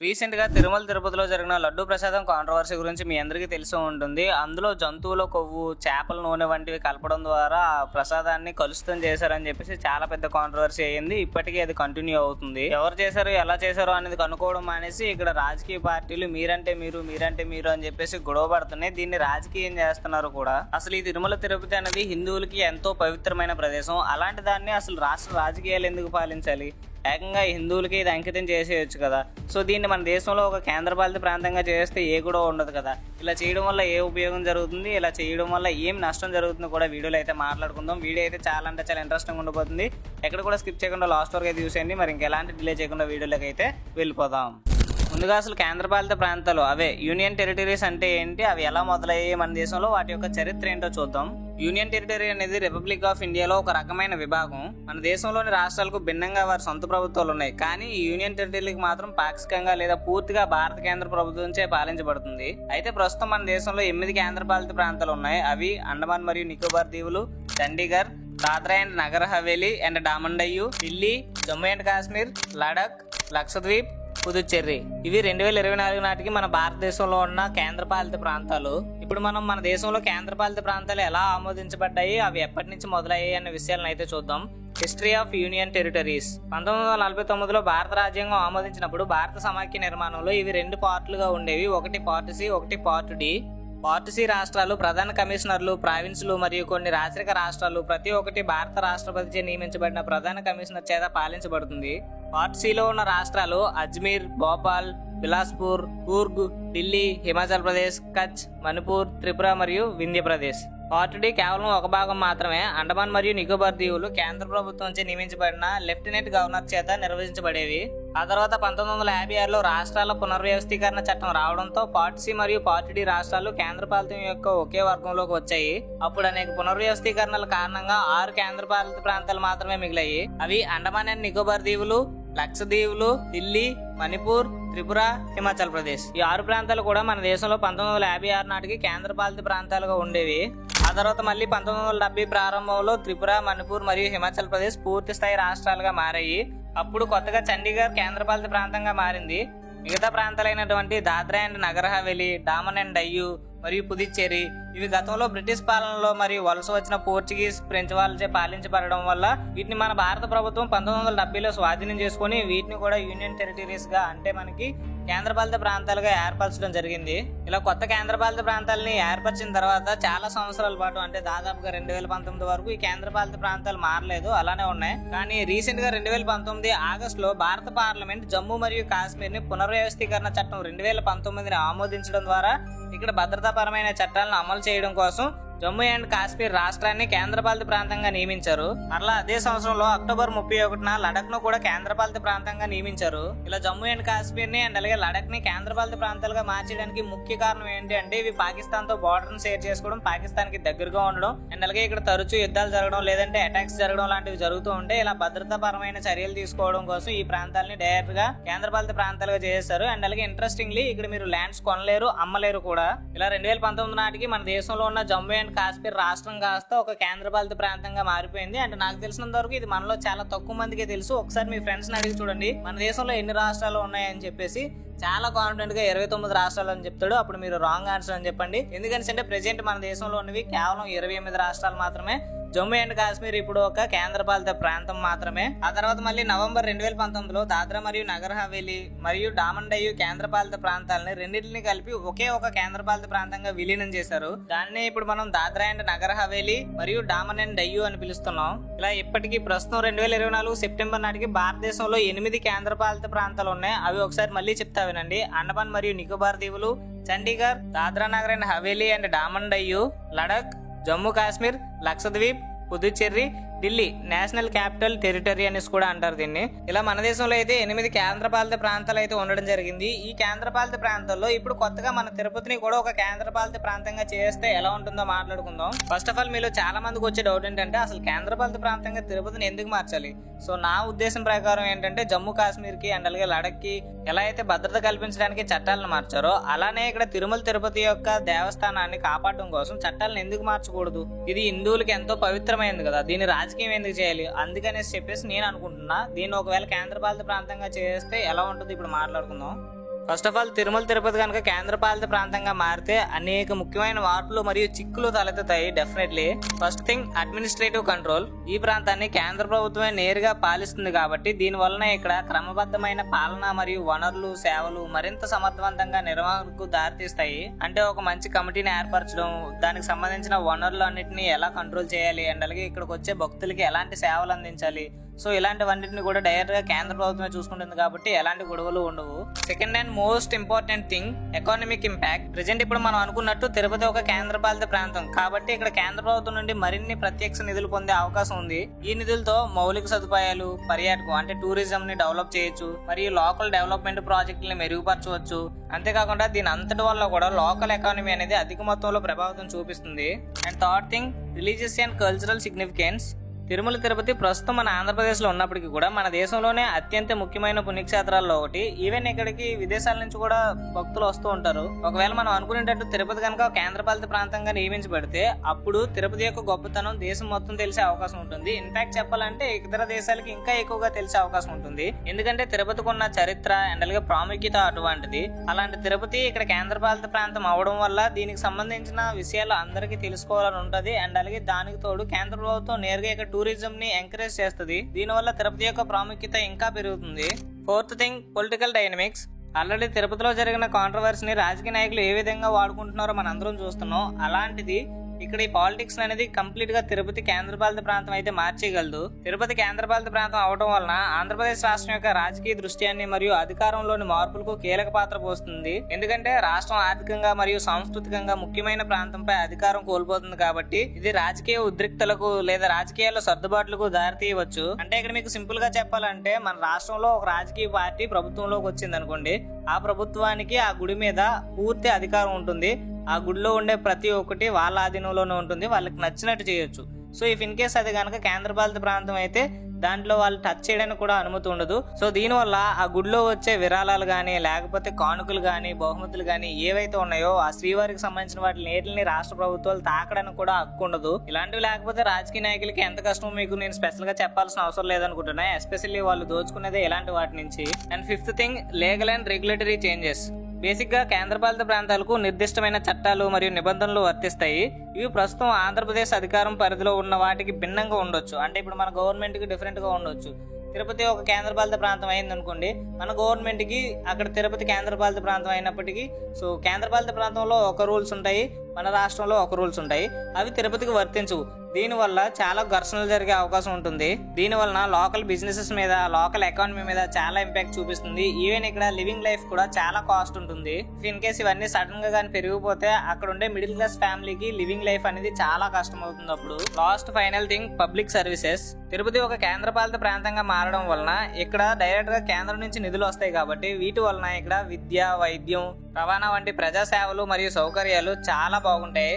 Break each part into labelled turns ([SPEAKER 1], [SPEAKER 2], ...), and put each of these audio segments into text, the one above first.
[SPEAKER 1] Recent గా తిరుమల తిరుపతిలో జరిగిన లడ్డూ ప్రసాదం కాంట్రవర్సీ గురించి మీ అందరికీ తెలిసి ఉంటుంది. అందులో జంతువుల కొవ్వు, చేపల నూనె వంటివి కలపడం ద్వారా ఆ ప్రసాదాన్ని కలుషితం చేశారని చెప్పేసి చాలా పెద్ద కాంట్రవర్సీ అయ్యింది. ఇప్పటికీ అది కంటిన్యూ అవుతుంది. ఎవరు చేశారు, ఎలా చేశారు అనేది కనుక్కోవడం అనేసి ఇక్కడ రాజకీయ పార్టీలు మీరంటే మీరు అని చెప్పేసి గొడవ పడుతున్నాయి. దీన్ని రాజకీయం చేస్తున్నారు కూడా. అసలు ఈ తిరుమల తిరుపతి అనేది హిందువులకి ఎంతో పవిత్రమైన ప్రదేశం. అలాంటి దాన్ని అసలు రాష్ట్ర రాజకీయాలు ఎందుకు పాలించాలి? ఏకంగా హిందువులకి ఇది అంకితం చేసేయచ్చు కదా. సో దీన్ని మన దేశంలో ఒక కేంద్రపాలిత ప్రాంతంగా చేస్తే ఏ కూడా ఉండదు కదా. ఇలా చేయడం వల్ల ఏ ఉపయోగం జరుగుతుంది, ఇలా చేయడం వల్ల ఏం నష్టం జరుగుతుంది కూడా వీడియోలో అయితే మాట్లాడుకుందాం. వీడియో అయితే చాలా అంటే చాలా ఇంట్రెస్టింగ్ ఉండబోతుంది. ఎక్కడ కూడా స్కిప్ చేయకుండా లాస్ట్ వరకు అయితే చూసేయండి. మరి ఇంకెలాంటి డిలే చేయకుండా వీడియోలోకి అయితే వెళ్ళిపోదాం. ముందుగా అసలు కేంద్రపాలిత ప్రాంతాలు అవే యూనియన్ టెరిటరీస్ అంటే ఏంటి, అవి ఎలా మొదలయ్యాయి మన దేశంలో, వాటి యొక్క చరిత్ర ఏంటో చూద్దాం. యూనియన్ టెరిటరీ అనేది రిపబ్లిక్ ఆఫ్ ఇండియాలో ఒక రకమైన విభాగం. మన దేశంలోని రాష్ట్రాలకు భిన్నంగా వారి సొంత ప్రభుత్వాలు ఉన్నాయి. కానీ ఈ యూనియన్ టెరిటరీకి మాత్రం పాక్షికంగా లేదా పూర్తిగా భారత కేంద్ర ప్రభుత్వంచే పాలించబడుతుంది. అయితే ప్రస్తుతం మన దేశంలో 8 కేంద్రపాలిత ప్రాంతాలు ఉన్నాయి. అవి అండమాన్ మరియు నికోబార్ దీవులు, Chandigarh, Dadra and Nagar Haveli and Daman Diu, Delhi, Jammu and Kashmir, Ladakh, Lakshadweep, Puducherry. ఇవి 2024 నాటికి మన భారతదేశంలో ఉన్న కేంద్రపాలిత ప్రాంతాలు. ఇప్పుడు మనం మన దేశంలో కేంద్రపాలిత ప్రాంతాలు ఎలా ఆమోదించబడ్డాయి, అవి ఎప్పటి నుంచి మొదలయ్యాయి అనే విషయాలను అయితే చూద్దాం. History of union territories. 1949లో భారత రాజ్యాంగం ఆమోదించినప్పుడు భారత సమాఖ్య నిర్మాణంలో ఇవి 2 పార్టులుగా ఉండేవి. ఒకటి పార్ట్ సి, ఒకటి పార్ట్ డి. పార్ట్ సి రాష్ట్రాలు, ప్రధాన కమిషనర్లు, ప్రావిన్సులు మరియు కొన్ని రాచరిక రాష్ట్రాలు ప్రతి ఒక్కటి భారత రాష్ట్రపతిచే నియమించబడిన ప్రధాన కమిషనర్ చేత పాలించబడుతుంది. పార్ట్ సిలో ఉన్న రాష్ట్రాలు అజ్మీర్, భోపాల్, బిలాస్పూర్, కూర్గ్, ఢిల్లీ, హిమాచల్ ప్రదేశ్, కచ్, మణిపూర్, త్రిపుర మరియు వింధ్య ప్రదేశ్. పార్ట్ డి కేవలం ఒక భాగం మాత్రమే. అండమాన్ మరియు నికోబార్ దీవులు కేంద్ర ప్రభుత్వంచే నియమించబడిన లెఫ్టినెంట్ గవర్నర్ చేత నిర్వహించబడేవి. ఆ తర్వాత 1956లో రాష్ట్రాల పునర్వ్యవస్థీకరణ చట్టం రావడంతో పార్ట్ సి మరియు పార్ట్ డి రాష్ట్రాలు కేంద్రపాలితం యొక్క ఒకే వర్గంలోకి వచ్చాయి. అప్పుడు అనేక పునర్వ్యవస్థీకరణల కారణంగా 6 కేంద్రపాలిత ప్రాంతాలు మాత్రమే మిగిలాయి. అవి అండమాన్ అండ్ నికోబార్ దీవులు, లక్షద్వీపులు, ఢిల్లీ, మణిపూర్, త్రిపుర, హిమాచల్ ప్రదేశ్. ఈ 6 ప్రాంతాలు కూడా మన దేశంలో 1956 నాటికి కేంద్రపాలిత ప్రాంతాలుగా ఉండేవి. ఆ తర్వాత మళ్ళీ 1970 ప్రారంభంలో త్రిపుర, మణిపూర్ మరియు హిమాచల్ ప్రదేశ్ పూర్తి స్థాయి రాష్ట్రాలుగా మారాయి. అప్పుడు కొత్తగా చండీగఢ్ కేంద్రపాలిత ప్రాంతంగా మారింది. మిగతా ప్రాంతాలైనటువంటి దాద్రా అండ్ నగర్ హవేలీ, డామన్ అండ్ డయ్యు మరియు పుదుచ్చేరి ఇవి గతంలో బ్రిటిష్ పాలనలో మరియు వలస వచ్చిన పోర్చుగీస్, ఫ్రెంచ్ వాళ్ళచే పాలించబడడం వల్ల వీటిని మన భారత ప్రభుత్వం 1970లో స్వాధీనం చేసుకుని వీటిని కూడా యూనియన్ టెరిటరీస్ గా, అంటే మనకి కేంద్రపాలిత ప్రాంతాలుగా ఏర్పరచడం జరిగింది. ఇలా కొత్త కేంద్రపాలిత ప్రాంతాలని ఏర్పరిచిన తర్వాత చాలా సంవత్సరాల పాటు, అంటే దాదాపుగా 2019 వరకు ఈ కేంద్రపాలిత ప్రాంతాలు మారలేదు, అలానే ఉన్నాయి. కానీ రీసెంట్ గా 2019 ఆగస్టులో భారత పార్లమెంట్ జమ్మూ మరియు కాశ్మీర్ ని పునర్వ్యవస్థీకరణ చట్టం 2019ని ఆమోదించడం ద్వారా ఇక్కడ భద్రతాపరమైన చట్టాలను అమలు చేయడం కోసం జమ్మూ అండ్ కాశ్మీర్ రాష్ట్రాన్ని కేంద్రపాలిత ప్రాంతంగా నియమించారు. మరలా అదే సంవత్సరంలో అక్టోబర్ 31న లడక్ ను కూడా కేంద్రపాలిత ప్రాంతంగా నియమించారు. ఇలా జమ్మూ అండ్ కాశ్మీర్ ని అండ్ అలాగే లడక్ ని కేంద్రపాలిత ప్రాంతాలుగా మార్చడానికి ముఖ్య కారణం ఏంటి అంటే ఇవి పాకిస్తాన్ తో బార్డర్ ను షేర్ చేసుకోవడం, పాకిస్తాన్ కి దగ్గరగా ఉండడం అండ్ అలాగే ఇక్కడ తరచూ యుద్ధాలు జరగడం లేదంటే అటాక్స్ జరగడం లాంటివి జరుగుతూ ఉంటే ఇలా భద్రతాపరమైన చర్యలు తీసుకోవడం కోసం ఈ ప్రాంతాలని డైరెక్ట్ గా కేంద్రపాలిత ప్రాంతాలుగా చేశారు. అండ్ అలాగే ఇంట్రెస్టింగ్లీ ఇక్కడ మీరు ల్యాండ్స్ కొనలేరు, అమ్మలేరు కూడా. ఇలా 2019 నాటికి మన దేశంలో ఉన్న జమ్మూ కాశ్మీర్ రాష్ట్రం కాస్త ఒక కేంద్రపాలిత ప్రాంతంగా మారిపోయింది. అంటే నాకు తెలిసినంత వరకు ఇది మనలో చాలా తక్కువ మందికి తెలుసు. ఒకసారి మీ ఫ్రెండ్స్ ని అడిగి చూడండి మన దేశంలో ఎన్ని రాష్ట్రాలు ఉన్నాయని చెప్పేసి. చాలా కాన్ఫిడెంట్ గా 29 రాష్ట్రాలు అని చెప్తాడు. అప్పుడు మీరు రాంగ్ ఆన్సర్ అని చెప్పండి. ఎందుకంటే ప్రెసెంట్ మన దేశంలో ఉన్నవి కేవలం 28 రాష్ట్రాలు మాత్రమే. జమ్మూ అండ్ కాశ్మీర్ ఇప్పుడు ఒక కేంద్రపాలిత ప్రాంతం మాత్రమే. ఆ తర్వాత మళ్ళీ నవంబర్ 2019లో దాద్రా మరియు నగర్ హవేలీ మరియు డామన్ డయ్యు కేంద్రపాలిత ప్రాంతాలని రెండింటిని కలిపి ఒకే ఒక కేంద్రపాలిత ప్రాంతంగా విలీనం చేశారు. దాన్నే ఇప్పుడు మనం దాద్రా అండ్ నగర్ హవేలీ మరియు డామన్ అండ్ డయ్యు అని పిలుస్తున్నాం. ఇలా ఇప్పటికీ ప్రస్తుతం 2024 సెప్టెంబర్ నాటికి భారతదేశంలో 8 కేంద్రపాలిత ప్రాంతాలు ఉన్నాయి. అవి ఒకసారి మళ్ళీ చెప్తా వినండి. అండమాన్ మరియు నికోబార్ దీవులు, Chandigarh, Dadra Nagar and Haveli and Daman Diu, Ladakh, Jammu Kashmir, Lakshadweep, Puducherry, Delhi national capital territory అనేసి కూడా అంటారు దీన్ని. ఇలా మన దేశంలో అయితే 8 కేంద్రపాలిత ప్రాంతాలు అయితే ఉండడం జరిగింది. ఈ కేంద్రపాలిత ప్రాంతాల్లో ఇప్పుడు కొత్తగా మన తిరుపతిని కూడా ఒక కేంద్రపాలిత ప్రాంతంగా చేస్తే ఎలా ఉంటుందో మాట్లాడుకుందాం. ఫస్ట్ ఆఫ్ ఆల్ మీలో చాలా మందికి వచ్చే డౌట్ ఏంటంటే అసలు కేంద్రపాలిత ప్రాంతంగా తిరుపతిని ఎందుకు మార్చాలి? సో నా ఉద్దేశం ప్రకారం ఏంటంటే జమ్మూ కాశ్మీర్ కి అండ్ అలాగే లడక్ కి ఎలా అయితే భద్రత కల్పించడానికి చట్టాలను మార్చారో అలానే ఇక్కడ తిరుమల తిరుపతి యొక్క దేవస్థానాన్ని కాపాడడం కోసం చట్టాలను ఎందుకు మార్చకూడదు? ఇది హిందువులకి ఎంతో పవిత్రమైంది కదా, దీన్ని రాజకీయం ఎందుకు చేయాలి? అందుకనేసి చెప్పేసి నేను అనుకుంటున్నా. దీన్ని ఒకవేళ కేంద్రపాలిత ప్రాంతంగా చేస్తే ఎలా ఉంటుంది ఇప్పుడు మాట్లాడుకుందాం. First of all Tirumala Tirupati కనుక కేంద్రపాలిత ప్రాంతంగా మారితే అనేక ముఖ్యమైన మార్పులు మరియు చిక్కులు తలెత్తుతాయి definitely. First thing administrative control. ఈ ప్రాంతాన్ని కేంద్ర ప్రభుత్వమే నేరుగా పాలిస్తుంది కాబట్టి దీని వలన ఇక్కడ క్రమబద్ధమైన పాలన మరియు వనరులు సేవలు మరింత సమర్థవంతంగా నిర్వహణకు దారితీస్తాయి. అంటే ఒక మంచి కమిటీని ఏర్పరచడం, దానికి సంబంధించిన వనరులు అన్నింటినీ ఎలా కంట్రోల్ చేయాలి అండ్ అలాగే ఇక్కడికి వచ్చే భక్తులకి ఎలాంటి సేవలు అందించాలి, సో ఇలాంటివన్నింటిని కూడా డైరెక్ట్ గా కేంద్ర ప్రభుత్వమే చూసుకుంటుంది కాబట్టి ఎలాంటి గొడవలు ఉండవు. Second and most important thing economic impact. Present ఇప్పుడు మనం అనుకున్నట్టు తిరుపతి ఒక కేంద్రపాలిత ప్రాంతం కాబట్టి ఇక్కడ కేంద్ర ప్రభుత్వం నుండి మరిన్ని ప్రత్యక్ష నిధులు పొందే అవకాశం ఉంది. ఈ నిధులతో మౌలిక సదుపాయాలు, పర్యాటకం అంటే టూరిజం ని డెవలప్ చేయొచ్చు మరియు లోకల్ డెవలప్మెంట్ ప్రాజెక్టులను మెరుగుపరచవచ్చు. అంతేకాకుండా దీని అంతటి వల్ల కూడా లోకల్ ఎకానమీ అనేది అధిక మొత్తంలో ప్రభావితం చూపిస్తుంది. And third thing religious and cultural significance. Tirumala Tirupati ప్రస్తుతం మన ఆంధ్రప్రదేశ్ లో ఉన్నప్పటికీ కూడా మన దేశంలోనే అత్యంత ముఖ్యమైన పుణ్యక్షేత్రాల్లో ఒకటి. ఈవెన్ ఇక్కడికి విదేశాల నుంచి కూడా భక్తులు వస్తూ ఉంటారు. ఒకవేళ మనం అనుకునేటట్టు తిరుపతి కనుక కేంద్రపాలిత ప్రాంతంగా నియమించబడితే అప్పుడు తిరుపతి యొక్క గొప్పతనం దేశం మొత్తం తెలిసే అవకాశం ఉంటుంది. ఇన్ఫాక్ట్ చెప్పాలంటే ఇతర దేశాలకి ఇంకా ఎక్కువగా తెలిసే అవకాశం ఉంటుంది. ఎందుకంటే తిరుపతికి ఉన్న చరిత్ర అండ్ అలాగే ప్రాముఖ్యత అటువంటిది. అలాంటి తిరుపతి ఇక్కడ కేంద్రపాలిత ప్రాంతం అవడం వల్ల దీనికి సంబంధించిన విషయాలు అందరికీ తెలుసుకోవాలని ఉంటది. అండ్ అలాగే దానికి తోడు కేంద్ర ప్రభుత్వం నేరుగా ఇక్కడ టూరిజం ని ఎంకరేజ్ చేస్తుంది. దీనివల్ల తిరుపతి యొక్క ప్రాముఖ్యత ఇంకా పెరుగుతుంది. Fourth thing political dynamics. Already తిరుపతిలో జరిగిన కాంట్రవర్సీని రాజకీయ నాయకులు ఏ విధంగా వాడుకుంటున్నారో మన అందరం చూస్తున్నాం. అలాంటిది ఇక్కడ ఈ పాలిటిక్స్ అనేది కంప్లీట్ గా తిరుపతి కేంద్రపాలిత ప్రాంతం అయితే మార్చేయగలదు. తిరుపతి కేంద్రపాలిత ప్రాంతం అవడం వలన ఆంధ్రప్రదేశ్ రాష్ట్రం యొక్క రాజకీయ దృష్ట్యాన్ని మరియు అధికారంలోని మార్పులకు కీలక పాత్ర పోస్తుంది. ఎందుకంటే రాష్ట్రం ఆర్థికంగా మరియు సాంస్కృతికంగా ముఖ్యమైన ప్రాంతంపై అధికారం కోల్పోతుంది కాబట్టి ఇది రాజకీయ ఉద్రిక్తలకు లేదా రాజకీయాల్లో సర్దుబాట్లకు దారితీయవచ్చు. అంటే ఇక్కడ మీకు సింపుల్ గా చెప్పాలంటే మన రాష్ట్రంలో ఒక రాజకీయ పార్టీ ప్రభుత్వంలోకి వచ్చింది అనుకోండి, ఆ ప్రభుత్వానికి ఆ గుడి మీద పూర్తి అధికారం ఉంటుంది. ఆ గుడిలో ఉండే ప్రతి ఒక్కటి వాళ్ళ ఆధీనంలోనే ఉంటుంది, వాళ్ళకి నచ్చినట్టు చేయొచ్చు. సో ఇఫ్ ఇన్ కేస్ అది కనుక కేంద్రపాలిత ప్రాంతం అయితే దాంట్లో వాళ్ళు టచ్ చేయడానికి కూడా అనుమతి ఉండదు. సో దీనివల్ల ఆ గుడిలో వచ్చే విరాళాలు గానీ లేకపోతే కానుకలు గానీ బహుమతులు గానీ ఏవైతే ఉన్నాయో ఆ శ్రీవారికి సంబంధించిన వాటి నేటిని రాష్ట్ర ప్రభుత్వాలు తాకడానికి కూడా హక్కు ఉండదు. ఇలాంటివి లేకపోతే రాజకీయ నాయకులకి ఎంత కష్టమో మీకు నేను స్పెషల్ గా చెప్పాల్సిన అవసరం లేదనుకుంటున్నా. ఎస్పెషల్లీ వాళ్ళు దోచుకునేదే ఇలాంటి వాటి నుంచి. And fifth thing legal and regulatory changes. Basic గా కేంద్రపాలిత ప్రాంతాలకు నిర్దిష్టమైన చట్టాలు మరియు నిబంధనలు వర్తిస్తాయి. ఇవి ప్రస్తుతం ఆంధ్రప్రదేశ్ అధికారం పరిధిలో ఉన్న వాటికి భిన్నంగా ఉండొచ్చు. అంటే ఇప్పుడు మన గవర్నమెంట్ కి డిఫరెంట్ గా ఉండొచ్చు. తిరుపతి ఒక కేంద్రపాలిత ప్రాంతం అయింది అనుకోండి, మన గవర్నమెంట్ కి అక్కడ తిరుపతి కేంద్రపాలిత ప్రాంతం అయినప్పటికీ సో కేంద్రపాలిత ప్రాంతంలో ఒక రూల్స్ ఉంటాయి, మన రాష్ట్రంలో ఒక రూల్స్ ఉంటాయి, అవి తిరుపతికి వర్తించవు. దీనివల్ల చాలా ఘర్షణలు జరిగే అవకాశం ఉంటుంది. దీనివల్ల లోకల్ బిజినెసెస్ మీద లోకల్ ఎకానమీ మీద చాలా ఇంపాక్ట్ చూపిస్తుంది. ఈవెన్ ఇక్కడ లివింగ్ లైఫ్ కూడా చాలా కాస్ట్ ఉంటుంది. ఇన్ కేస్ ఇవన్నీ సడన్ గా కానీ పెరిగిపోతే అక్కడ ఉండే మిడిల్ క్లాస్ ఫ్యామిలీకి లివింగ్ లైఫ్ అనేది చాలా కష్టం అవుతుంది. అప్పుడు last final thing public services. Tirupati ఒక కేంద్రపాలిత ప్రాంతంగా మారడం వలన ఇక్కడ డైరెక్ట్ గా కేంద్రం నుంచి నిధులు వస్తాయి కాబట్టి వీటి వలన ఇక్కడ విద్య, వైద్యం, రవాణా వంటి ప్రజా సేవలు మరియు సౌకర్యాలు చాలా బాగుంటాయి.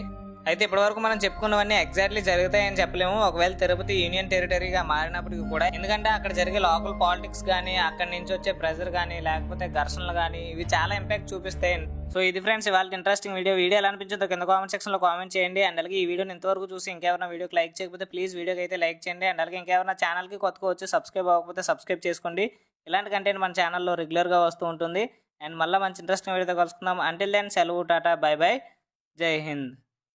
[SPEAKER 1] అయితే ఇప్పటివరకు మనం చెప్పుకున్నవన్నీ ఎగ్జాక్ట్లీ జరుగుతాయని చెప్పలేము ఒకవేళ తిరుపతి యూనియన్ టెరిటరీగా మారినప్పటికీ కూడా. ఎందుకంటే అక్కడ జరిగే లోకల్ పాలిటిక్స్ కానీ అక్కడి నుంచి వచ్చే ప్రెజర్ కానీ లేకపోతే ఘర్షణలు కానీ ఇవి చాలా ఇంపాక్ట్ చూపిస్తాయి. సో ఇది ఫ్రెండ్స్ ఇవాళ ఇంట్రెస్టింగ్ వీడియో ఎలా అనిపించిందో కింద కామెంట్ సెక్షన్ లో కామెంట్ చేయండి. అండ్ అలాగే ఈ వీడియోని ఇంతవరకు చూసి ఇంకెవరైనా వీడియోకి లైక్ చేయకపోతే ప్లీజ్ వీడియోకి అయితే లైక్ చేయండి. అండ్ అలాగే ఇంకెవరైనా ఛానల్ కి కొత్తగా వచ్చి సబ్స్క్రైబ్ అవ్వకపోతే సబ్స్క్రైబ్ చేసుకోండి. ఇలాంటి కంటెంట్ మన ఛానల్లో రెగ్యులర్ గా వస్తూ ఉంటుంది. అండ్ మళ్ళీ మంచి ఇంట్రెస్టింగ్ వీడియోతో కలుసుకుందాం. అంటిల్ దెన్ సెలవు, టాటా, బై బై, జై హింద్.